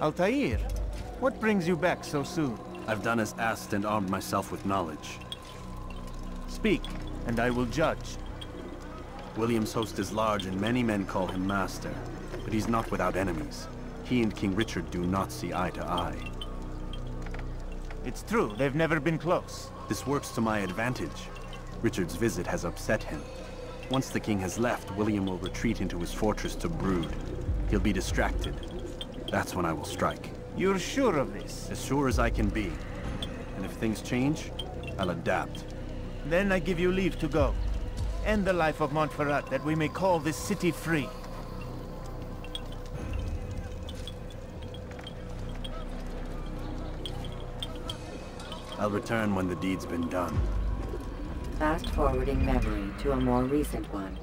Altair, what brings you back so soon? I've done as asked and armed myself with knowledge. Speak, and I will judge. William's host is large and many men call him master, but he's not without enemies. He and King Richard do not see eye to eye. It's true, they've never been close. This works to my advantage. Richard's visit has upset him. Once the king has left, William will retreat into his fortress to brood. He'll be distracted. That's when I will strike. You're sure of this? As sure as I can be. And if things change, I'll adapt. Then I give you leave to go. End the life of Montferrat, that we may call this city free. I'll return when the deed's been done. Fast-forwarding memory to a more recent one.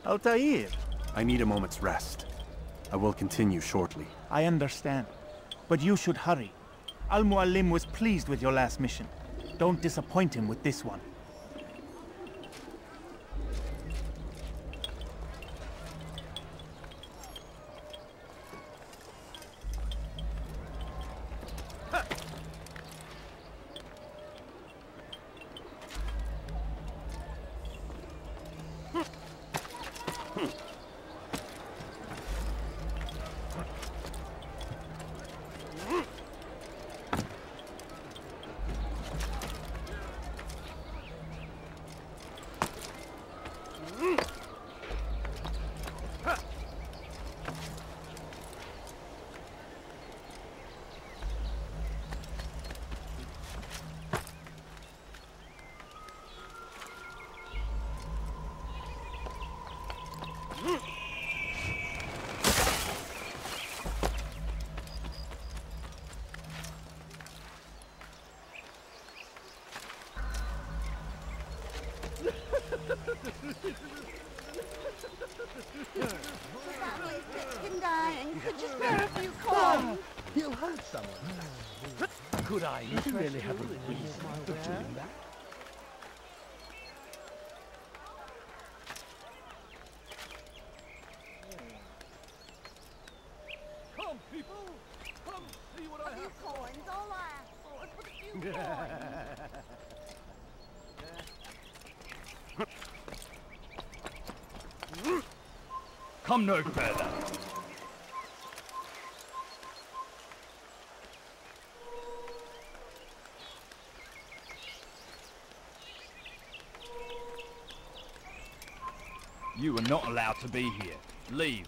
Altair! I need a moment's rest. I will continue shortly. I understand. But you should hurry. Al-Mualim was pleased with your last mission. Don't disappoint him with this one. Could you spare a few coins? He'll hurt someone. Could I really have a reason for doing that? Come, people! Come see what I have. Coins, all I ask for is but a few coins. Come no further. You are not allowed to be here. Leave.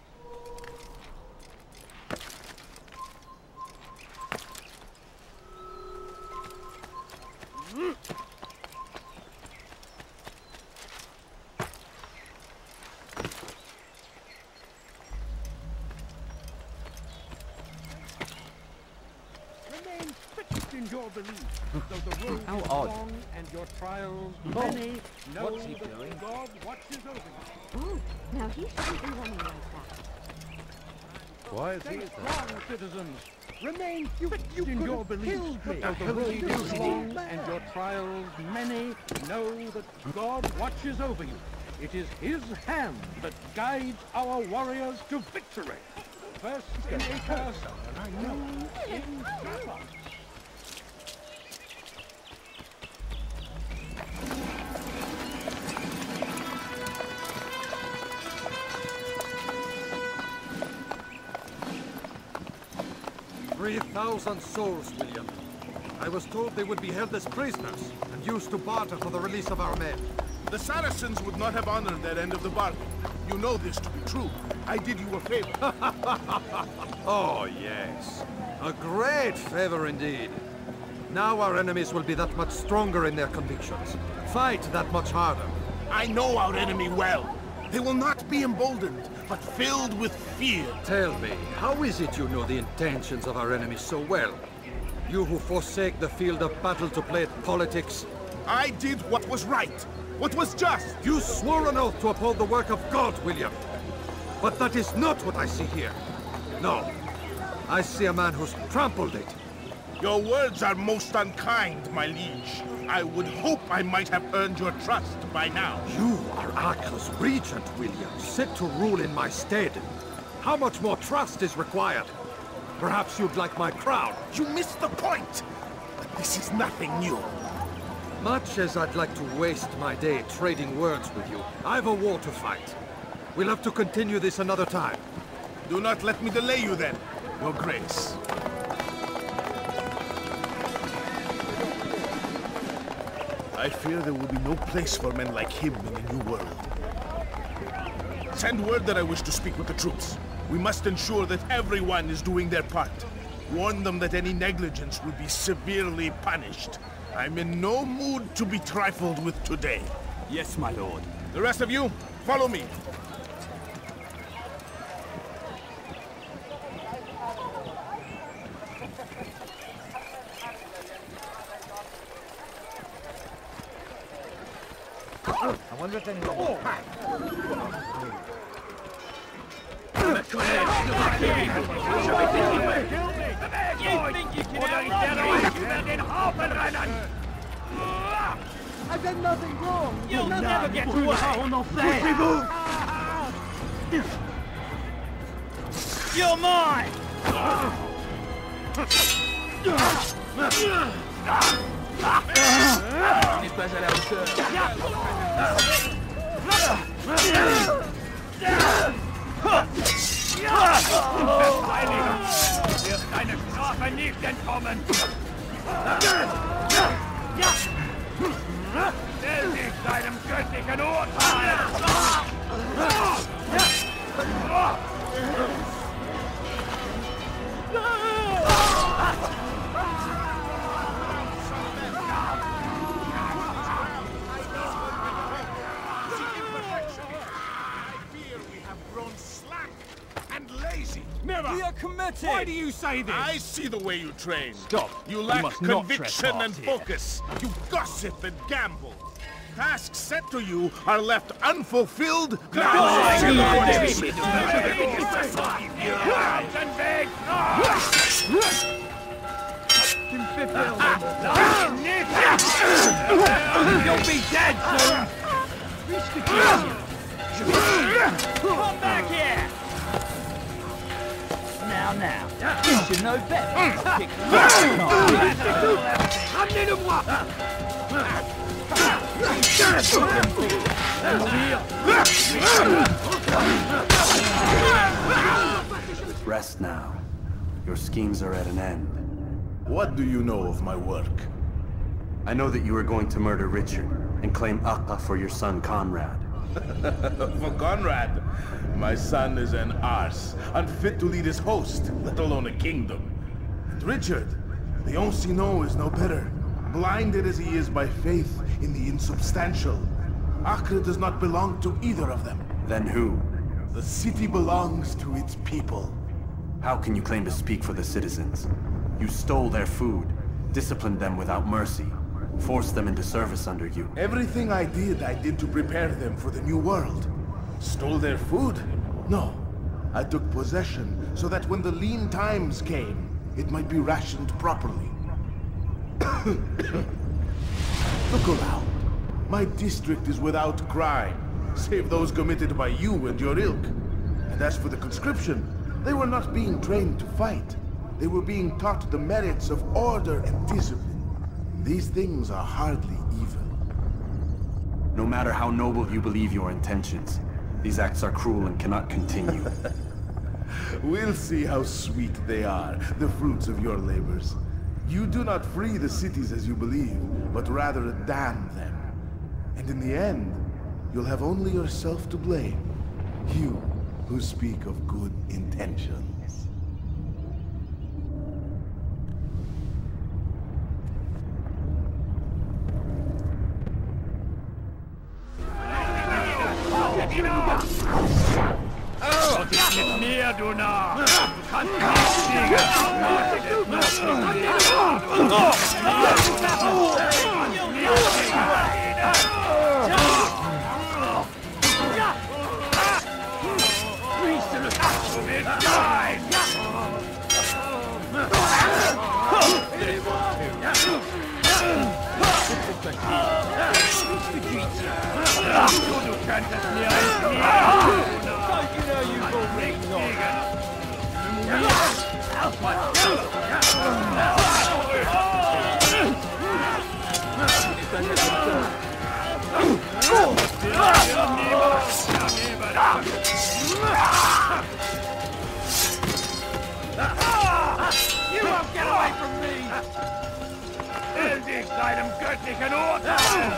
Remain fixed in your belief, though the road How is odd. long and your trials many. Know What's he that doing? God watches over you. Oh, now he shouldn't be running like that. Why is he strong, citizens? Remain fixed in your belief, though the road is long and your trials many. Know that God watches over you. It is His hand that guides our warriors to victory. First in Acre, soon in Jaffa. "3,000 souls, William. I was told they would be held as prisoners and used to barter for the release of our men. The Saracens would not have honored that end of the bargain. You know this to be true. I did you a favor. Oh, yes. A great favor indeed. Now our enemies will be that much stronger in their convictions. Fight that much harder. I know our enemy well. They will not be emboldened, but filled with fear. Tell me, how is it you know the intentions of our enemies so well? You who forsake the field of battle to play at politics. I did what was right, what was just. You swore an oath to uphold the work of God, William. But that is not what I see here. No. I see a man who's trampled it. Your words are most unkind, my liege. I would hope I might have earned your trust by now. You are Acre's regent, William, set to rule in my stead. How much more trust is required? Perhaps you'd like my crown. You missed the point! But this is nothing new. Much as I'd like to waste my day trading words with you, I've a war to fight. We'll have to continue this another time. Do not let me delay you then, Your Grace. I fear there will be no place for men like him in the New World. Send word that I wish to speak with the troops. We must ensure that everyone is doing their part. Warn them that any negligence will be severely punished. I'm in no mood to be trifled with today. Yes, my lord. The rest of you, follow me. I wonder if anyone will pack. You think you can outrun me? You've been Hafen. I've done nothing wrong. You'll never get away. You're mine. Dir ist deine Strafe nicht entkommen! Stell dich deinem göttlichen Urteil! We are committed! Why do you say this? I see the way you train. Stop. You lack conviction and focus. You gossip and gamble. Tasks set to you are left unfulfilled. You'll be dead soon! Come back here! Now, you should know better. Kick Amenez-le-moi! Rest now. Your schemes are at an end. What do you know of my work? I know that you are going to murder Richard and claim Acre for your son Conrad. For Conrad? My son is an arse, unfit to lead his host, let alone a kingdom. And Richard, the Ancien is no better, blinded as he is by faith in the insubstantial. Acre does not belong to either of them. Then who? The city belongs to its people. How can you claim to speak for the citizens? You stole their food, disciplined them without mercy, forced them into service under you. Everything I did to prepare them for the new world. Stole their food? No. I took possession so that when the lean times came, it might be rationed properly. Look around. My district is without crime, save those committed by you and your ilk. And as for the conscription, they were not being trained to fight. They were being taught the merits of order and discipline. These things are hardly evil. No matter how noble you believe your intentions, these acts are cruel and cannot continue. We'll see how sweet they are, the fruits of your labors. You do not free the cities as you believe, but rather damn them. And in the end, you'll have only yourself to blame. You who speak of good intentions. Was ist mit mir, du Narr? Du kannst nicht siegen! Du kannst es mir entnehmen! Don't you know you've already not? You won't get away from me! Endlich seinem göttlichen Urteil!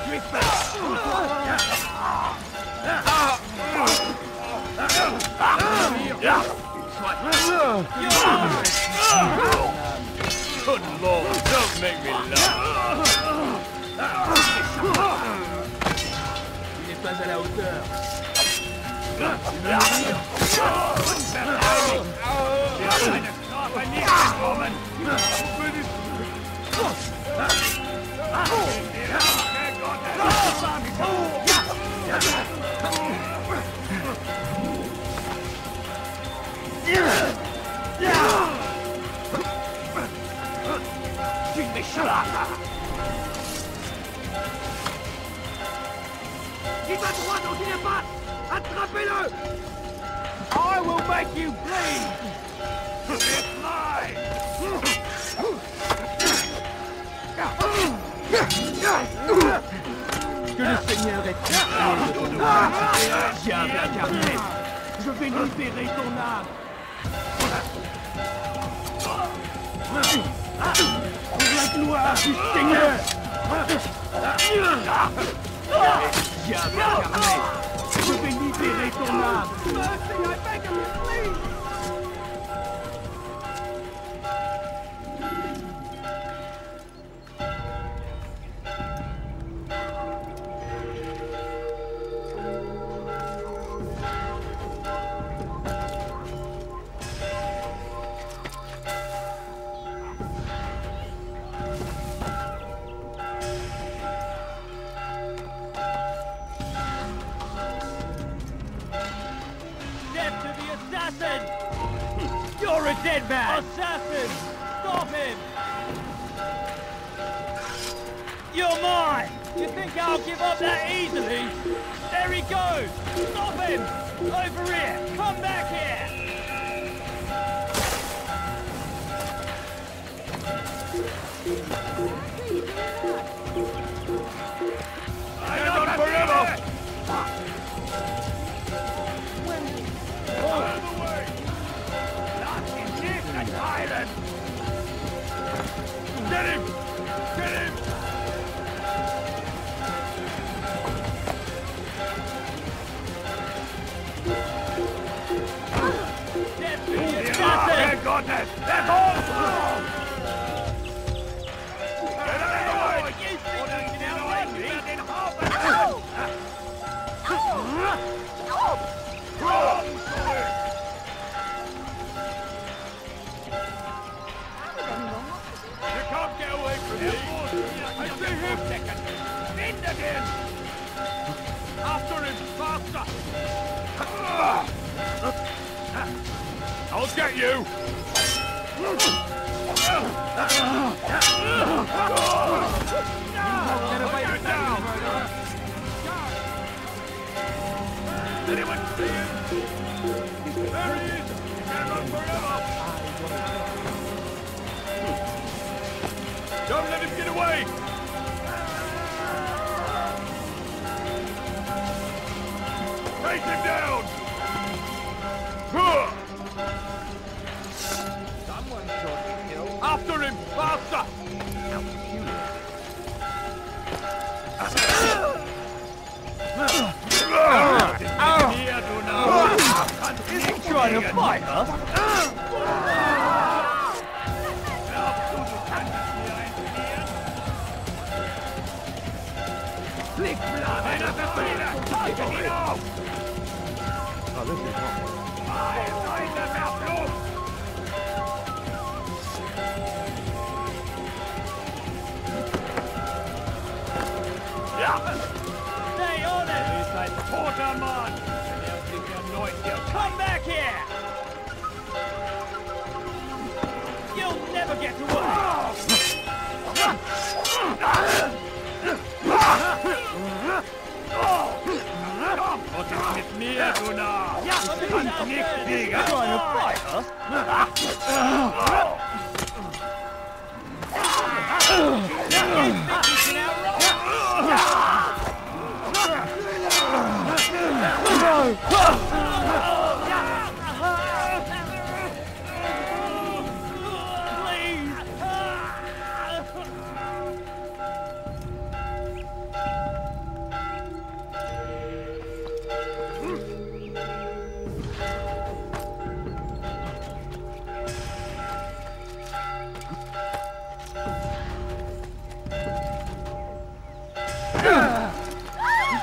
Good Lord, don't make me laugh! Il n'est pas à la hauteur. Il va droit dans une impasse! Attrapez-le! I will make you bleed! It's mine! Que le Seigneur ait pitié de ton âme! Diable incarné! Je vais libérer ton âme! Pour la gloire du Seigneur! Diable incarné! Je vais libérer ton âme! Mercy, I beg of you, please! You're a dead man! Assassin! Stop him! You're mine! You think I'll give up that easily? There he goes! Stop him! Over here! Come back here! Hang on forever! Island! Get him! Get him! Thank goodness! That's all! Get out of the way! You think you can outwit me in half an hour? End again! After him, faster! I'll get you! Get down! Anyone see him? There he is! He can't run forever! Don't let him get away! Take him down! Someone should kill. After him! Faster! Is he trying to fight us? Blick, blood, and a filler! Take it off! Oh, this is wrong. Stay on it! He's like Porterman! Come back here! You'll never get away! mit mir, du Narr! Ja, ich kann nicht fliegen! So eine Feuer?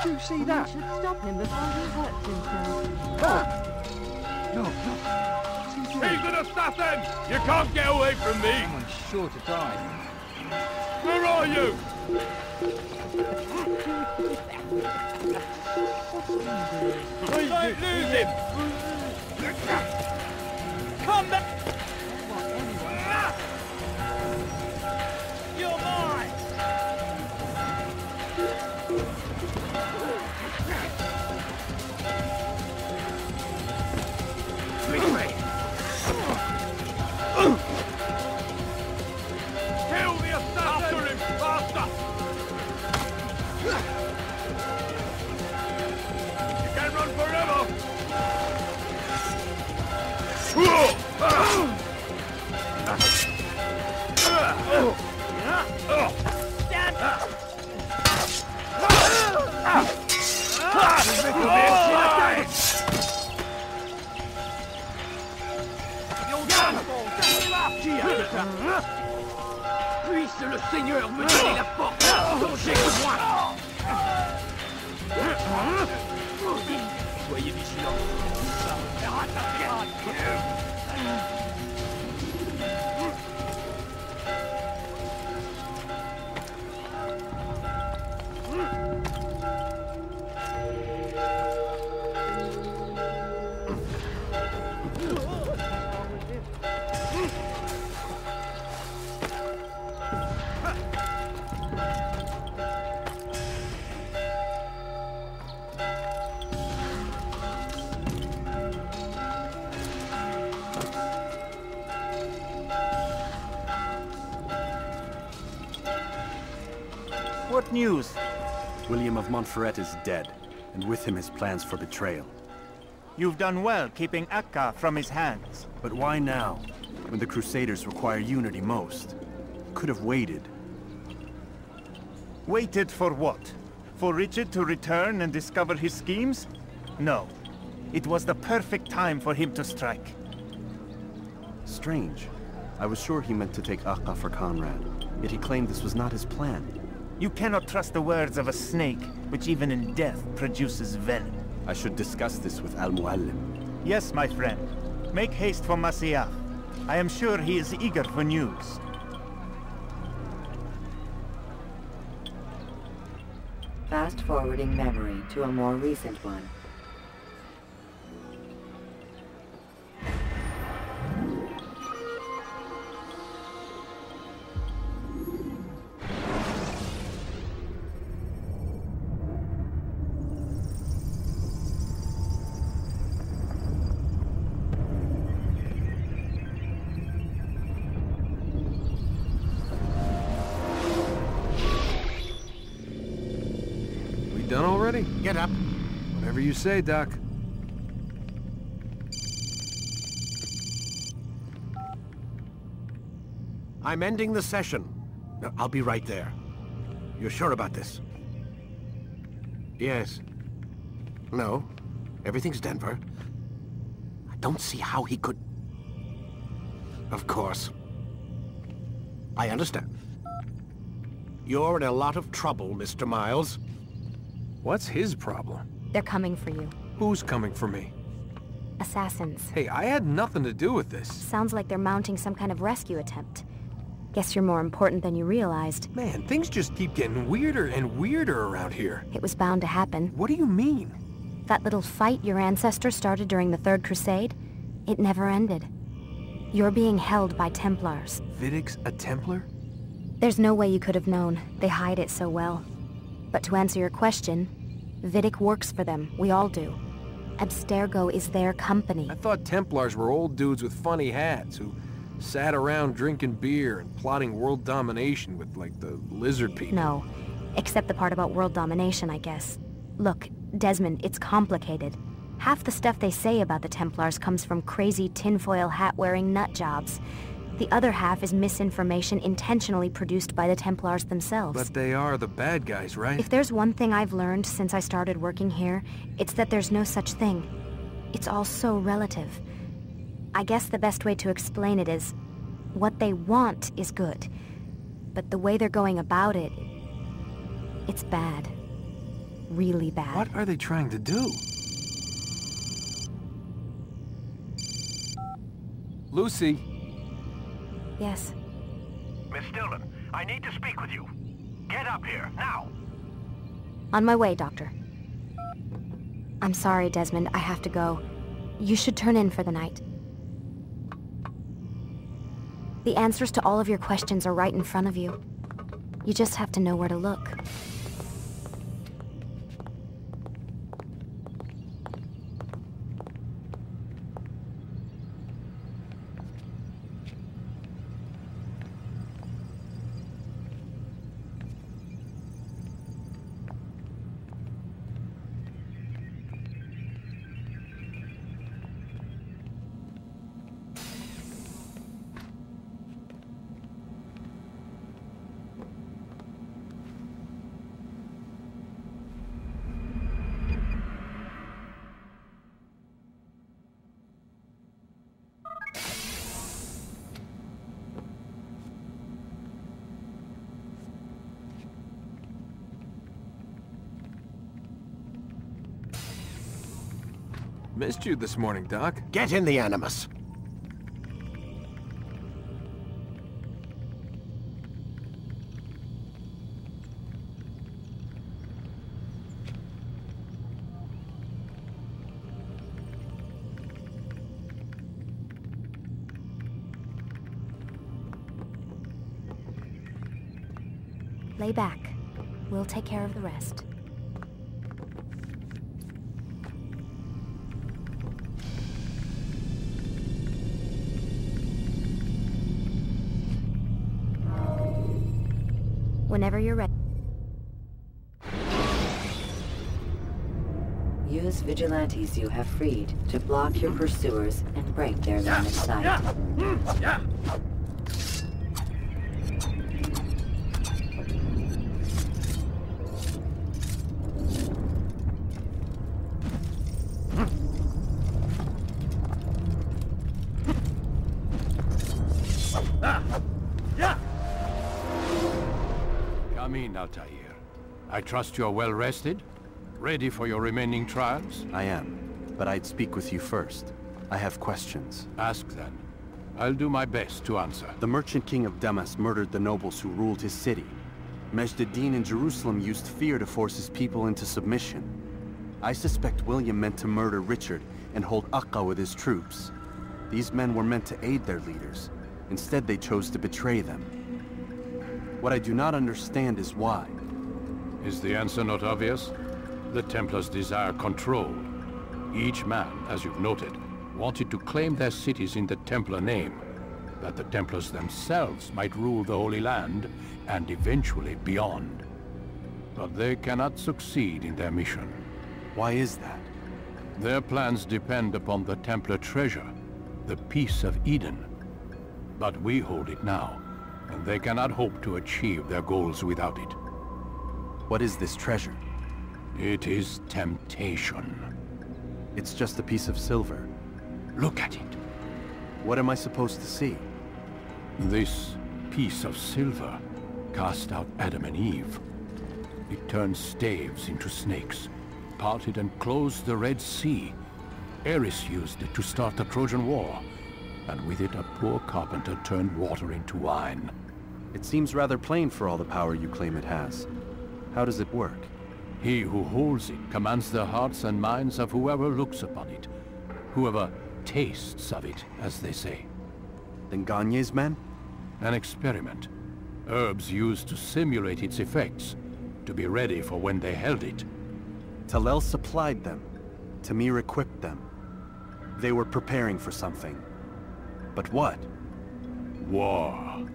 Did you see that? We should stop him before he hurts himself. No. He's an assassin! You can't get away from me! Someone's sure to die. Where are you? Don't lose him! Come back! You're mine! Kill the assassin! After him, faster! You can run forever! Puisse le Seigneur me donner la force dont j'ai besoin. Soyez vigilants. Ça me fera taper. What news? William of Montferrat is dead, and with him his plans for betrayal. You've done well keeping Akka from his hands. But why now, when the Crusaders require unity most? Could have waited. Waited for what? For Richard to return and discover his schemes? No. It was the perfect time for him to strike. Strange. I was sure he meant to take Akka for Conrad, yet he claimed this was not his plan. You cannot trust the words of a snake, which even in death produces venom. I should discuss this with Al-Muallim. Yes, my friend. Make haste for Masyaf. I am sure he is eager for news. Fast-forwarding memory to a more recent one. Done already? Get up. Whatever you say, Doc. I'm ending the session. I'll be right there. You're sure about this? Yes. No. Everything's Denver. I don't see how he could... Of course. I understand. You're in a lot of trouble, Mr. Miles. What's his problem? They're coming for you. Who's coming for me? Assassins. Hey, I had nothing to do with this. Sounds like they're mounting some kind of rescue attempt. Guess you're more important than you realized. Man, things just keep getting weirder and weirder around here. It was bound to happen. What do you mean? That little fight your ancestors started during the Third Crusade, it never ended. You're being held by Templars. Vidig's a Templar? There's no way you could have known. They hide it so well. But to answer your question, Vidic works for them, we all do. Abstergo is their company. I thought Templars were old dudes with funny hats who sat around drinking beer and plotting world domination with, like, the lizard people. No, except the part about world domination, I guess. Look, Desmond, it's complicated. Half the stuff they say about the Templars comes from crazy tinfoil hat-wearing nut jobs. The other half is misinformation intentionally produced by the Templars themselves. But they are the bad guys, right? If there's one thing I've learned since I started working here, it's that there's no such thing. It's all so relative. I guess the best way to explain it is, what they want is good. But the way they're going about it, it's bad. Really bad. What are they trying to do? Lucy? Yes. Miss Stillman, I need to speak with you. Get up here, now! On my way, Doctor. I'm sorry, Desmond, I have to go. You should turn in for the night. The answers to all of your questions are right in front of you. You just have to know where to look. Missed you this morning, Doc. Get in the Animus. Lay back. We'll take care of the rest. Whenever you're ready. Use vigilantes you have freed to block your pursuers and break their line of sight. Come in, Altair. I trust you're well rested? Ready for your remaining trials? I am, but I'd speak with you first. I have questions. Ask then. I'll do my best to answer. The merchant king of Damas murdered the nobles who ruled his city. Majd ad-Din in Jerusalem used fear to force his people into submission. I suspect William meant to murder Richard and hold Acre with his troops. These men were meant to aid their leaders. Instead, they chose to betray them. What I do not understand is why. Is the answer not obvious? The Templars desire control. Each man, as you've noted, wanted to claim their cities in the Templar name, that the Templars themselves might rule the Holy Land and eventually beyond. But they cannot succeed in their mission. Why is that? Their plans depend upon the Templar treasure, the Peace of Eden. But we hold it now, and they cannot hope to achieve their goals without it. What is this treasure? It is temptation. It's just a piece of silver. Look at it. What am I supposed to see? This piece of silver cast out Adam and Eve. It turned staves into snakes, parted and closed the Red Sea. Eris used it to start the Trojan War, and with it a poor carpenter turned water into wine. It seems rather plain for all the power you claim it has. How does it work? He who holds it commands the hearts and minds of whoever looks upon it. Whoever tastes of it, as they say. Then Gagne's men? An experiment. Herbs used to simulate its effects, to be ready for when they held it. Talel supplied them. Tamir equipped them. They were preparing for something. But what? War.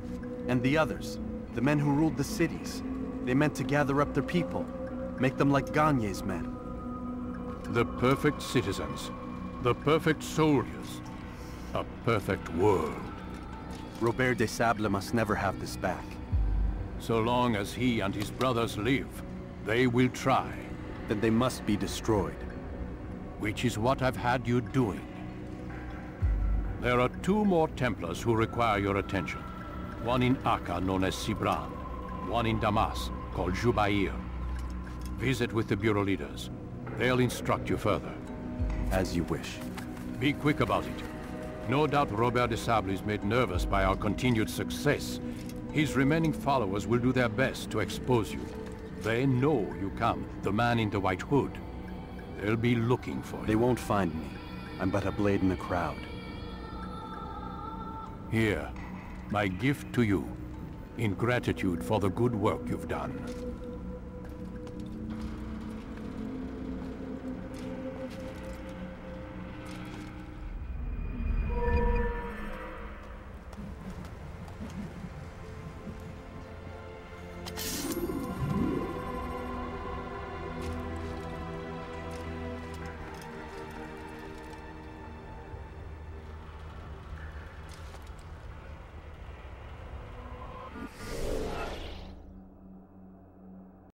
And the others, the men who ruled the cities, they meant to gather up their people, make them like Gagne's men. The perfect citizens, the perfect soldiers, a perfect world. Robert de Sable must never have this back. So long as he and his brothers live, they will try. Then they must be destroyed. Which is what I've had you doing. There are 2 more Templars who require your attention. One in Acre, known as Sibran. One in Damas, called Jubair. Visit with the Bureau leaders. They'll instruct you further. As you wish. Be quick about it. No doubt Robert de Sable is made nervous by our continued success. His remaining followers will do their best to expose you. They know you come, the man in the white hood. They'll be looking for you. They won't find me. I'm but a blade in the crowd. Here, my gift to you, in gratitude for the good work you've done.